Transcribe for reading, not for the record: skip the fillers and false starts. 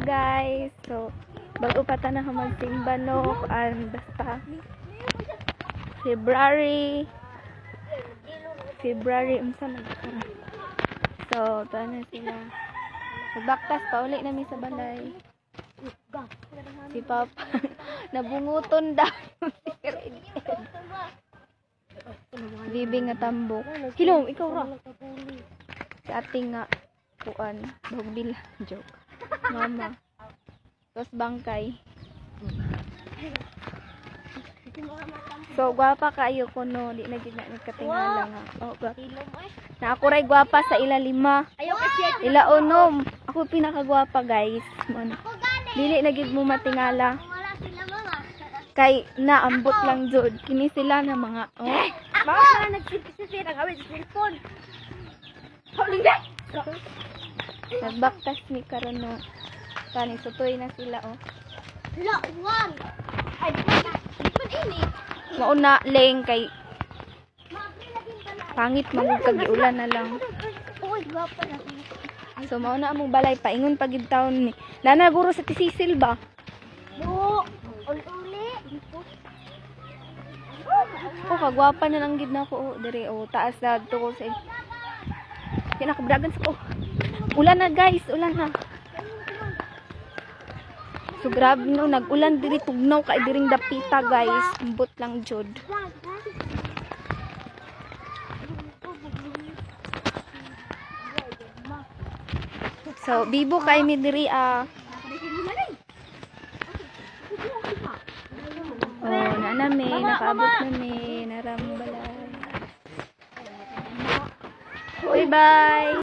guys. So, bago pa ta na magsimba no and basta February unsa man karon. So, na sila. Nagbaktas pa uli namin sa balay. Si Papa nabunguton daw. Bibing nga tambok. Hilom, ikaw ra. Si ating nga kuan, bahog joke. Mama. Tapos bangkay. So, gwapa kayo ko no. Di na gid na nagkatingala nga. Oh, na ako ray gwapa sa ila 5. Ila unom. Ako pinakagwapa guys. Dili na gid mo matingala. Kay naambot lang jud. Kini sila na mga Bakit na nagsipisisir ang awit sa cellphone? Holy God! Nagbaktas ni karon no. Kani sutoy na sila oh. Hala, one! Ay, di ini. Mauna leng kay pangit magud kag ulan na lang. Uy, gwapa na. So mauna among balay paingon pagid taon ni. Lana guro sa tisisil ba? No, uli. Oh, kagwapa na lang gid nako dire taas na ko sa kinakabragan sa ulan na guys, ulan na. So grabe no, nag-ulan diri tugnaw kay diring dapita guys, ambot lang jud. So bibo kay mi diri Oh, nakaabot na mi, narambalay. Bye bye.